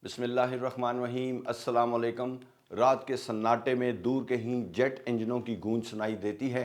बिस्मिल्लाहिर्रहमानिर्रहीम। अस्सलाम वालेकुम। रात के सन्नाटे में दूर कहीं जेट इंजनों की गूंज सुनाई देती है।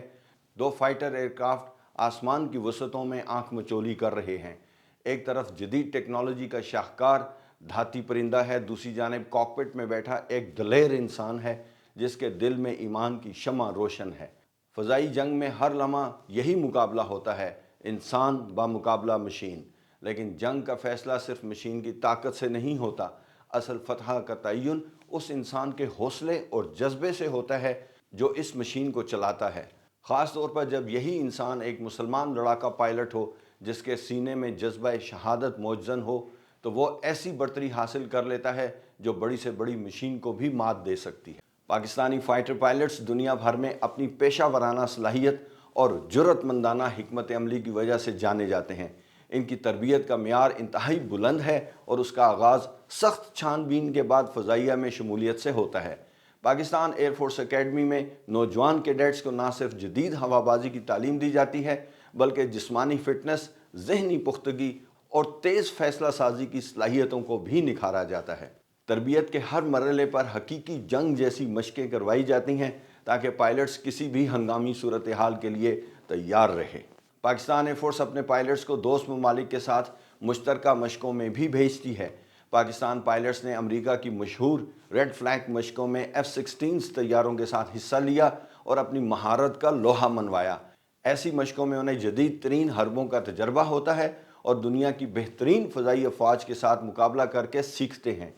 दो फाइटर एयरक्राफ्ट आसमान की वसअतों में आंख मचोली कर रहे हैं। एक तरफ जदीद टेक्नोलॉजी का शाहकार धाती परिंदा है, दूसरी जानिब कॉकपिट में बैठा एक दलेर इंसान है जिसके दिल में ईमान की शम्मा रोशन है। फ़ज़ाई जंग में हर लम्हा यही मुकाबला होता है, इंसान बामुकाबला मशीन। लेकिन जंग का फ़ैसला सिर्फ मशीन की ताकत से नहीं होता, असल फतह का तयन उस इंसान के हौसले और जज्बे से होता है जो इस मशीन को चलाता है। ख़ास तौर पर जब यही इंसान एक मुसलमान लड़ाका पायलट हो जिसके सीने में जज्बा शहादत मौजज़न हो, तो वो ऐसी बर्तरी हासिल कर लेता है जो बड़ी से बड़ी मशीन को भी मात दे सकती है। पाकिस्तानी फ़ाइटर पायलट्स दुनिया भर में अपनी पेशा वराना सलाहियत और जुर्रतमंदाना हिकमत अमली की वजह से जाने जाते हैं। इनकी तरबियत का मेयार इंतहाई बुलंद है और उसका आगाज़ सख्त छानबीन के बाद फ़ज़ाइया में शमूलियत से होता है। पाकिस्तान एयरफोर्स अकेडमी में नौजवान कैडेट्स को न सिर्फ जदीद हवाबाजी की तालीम दी जाती है बल्कि जिस्मानी फ़िटनेस, ज़हनी पुख्तगी और तेज़ फ़ैसला साजी की सलाहियतों को भी निखारा जाता है। तरबियत के हर मरहले पर हकीकी जंग जैसी मशक़ें करवाई जाती हैं ताकि पायलट्स किसी भी हंगामी सूरत हाल के लिए तैयार रहे। पाकिस्तान एयरफोर्स अपने पायलट्स को दोस्त ममालिक के साथ मुश्तरका मशक़ों में भी भेजती है। पाकिस्तान पायलट्स ने अमेरिका की मशहूर रेड फ्लैग मशक़ों में F-16 तैयारों के साथ हिस्सा लिया और अपनी महारत का लोहा मनवाया। ऐसी मशक़ों में उन्हें जदीद तरीन हरबों का तजर्बा होता है और दुनिया की बेहतरीन फ़ज़ाई अफ़वाज के साथ मुकाबला करके सीखते हैं।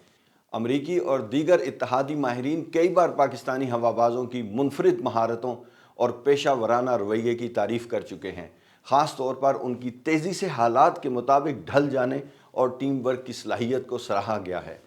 अमरीकी और दीगर इत्तहादी माहिरीन कई बार पाकिस्तानी हवाबाज़ों की मुनफरिद महारतों और पेशा वराना रवैये की तारीफ़ कर चुके हैं। ख़ास तौर पर उनकी तेज़ी से हालात के मुताबिक ढल जाने और टीम वर्क की सलाहियत को सराहा गया है।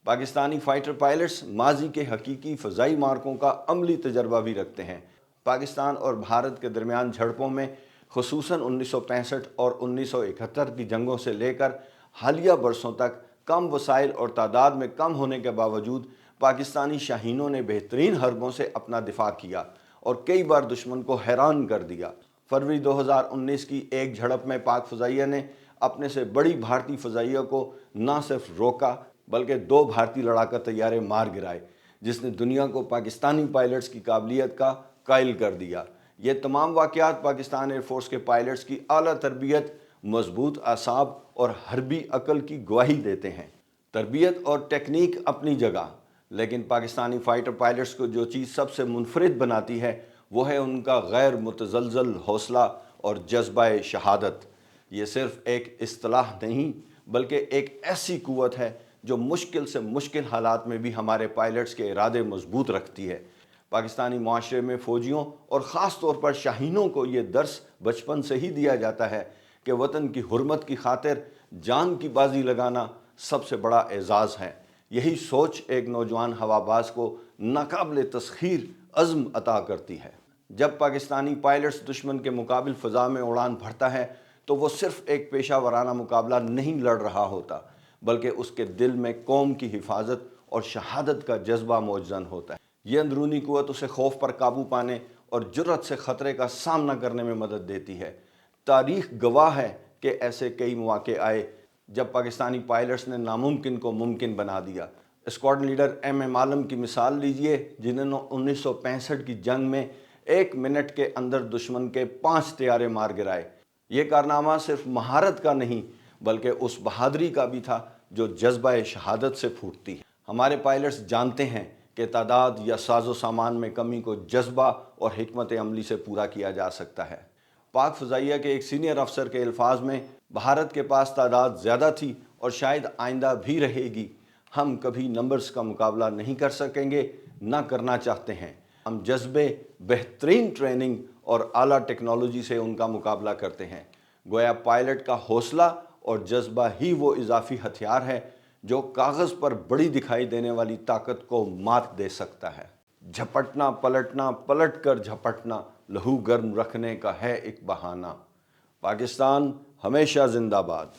पाकिस्तानी फ़ाइटर पायलट्स माजी के हकीकी फ़ज़ाई मार्कों का अमली तजर्बा भी रखते हैं। पाकिस्तान और भारत के दरमियान झड़पों में ख़ुसूसन 1965 और 1971 की जंगों से लेकर हालिया बरसों तक कम वसाइल और तादाद में कम होने के बावजूद पाकिस्तानी शाहीनों ने बेहतरीन हरबों से अपना दिफा किया और कई बार दुश्मन को हैरान कर दिया। फरवरी 2019 की एक झड़प में पाक फ़ज़ाइया ने अपने से बड़ी भारतीय फ़ज़ाइया को न सिर्फ रोका बल्कि 2 भारतीय लड़ाका तैयारे मार गिराए, जिसने दुनिया को पाकिस्तानी पायलट्स की काबिलियत का कायल कर दिया। ये तमाम वाक़यात पाकिस्तान एयरफोर्स के पायलट्स की आला तरबियत, मजबूत आसाब और हरबी अकल की गवाही देते हैं। तरबियत और टेक्निक अपनी जगह, लेकिन पाकिस्तानी फ़ाइटर पायलट्स को जो चीज़ सबसे मुनफरिद बनाती है वो है उनका गैर मुतज़लज़ल हौसला और जज्बा शहादत। ये सिर्फ़ एक इस्तिलाह नहीं बल्कि एक ऐसी क़ुव्वत है जो मुश्किल से मुश्किल हालात में भी हमारे पायलट्स के इरादे मजबूत रखती है। पाकिस्तानी माशरे में फ़ौजियों और ख़ास तौर पर शाहीनों को ये दर्स बचपन से ही दिया जाता है कि वतन की हुर्मत की खातिर जान की बाजी लगाना सबसे बड़ा एजाज़ है। यही सोच एक नौजवान हवाबाज को नाकाबिल तस्खीर अज़्म अता करती है। जब पाकिस्तानी पायलट्स दुश्मन के मुकाबिल फ़ज़ा में उड़ान भरता है तो वो सिर्फ़ एक पेशा वराना मुकाबला नहीं लड़ रहा होता बल्कि उसके दिल में कौम की हिफाजत और शहादत का जज्बा मौजूद होता है। ये अंदरूनी क़ुव्वत उसे खौफ पर काबू पाने और जुर्रत से ख़तरे का सामना करने में मदद देती है। तारीख़ गवाह है कि ऐसे कई मौक़े आए जब पाकिस्तानी पायलट्स ने नामुमकिन को मुमकिन बना दिया। स्क्वाड्रन लीडर MM आलम की मिसाल लीजिए, जिन्होंने 1965 की जंग में 1 मिनट के अंदर दुश्मन के 5 तैयारे मार गिराए। ये कारनामा सिर्फ महारत का नहीं बल्कि उस बहादुरी का भी था जो जज्बा शहादत से फूटती है। हमारे पायलट्स जानते हैं कि तादाद या साजो सामान में कमी को जज्बा और हिकमत अमली से पूरा किया जा सकता है। पाक फ़ज़ाइया के एक सीनियर अफसर के अल्फाज में, भारत के पास तादाद ज़्यादा थी और शायद आइंदा भी रहेगी। हम कभी नंबर्स का मुकाबला नहीं कर सकेंगे, ना करना चाहते हैं। हम जज्बे, बेहतरीन ट्रेनिंग और आला टेक्नोलॉजी से उनका मुकाबला करते हैं। गोया पायलट का हौसला और जज्बा ही वो इजाफी हथियार है जो कागज़ पर बड़ी दिखाई देने वाली ताकत को मात दे सकता है। झपटना पलटना, पलट कर झपटना, लहू गर्म रखने का है एक बहाना। पाकिस्तान हमेशा जिंदाबाद।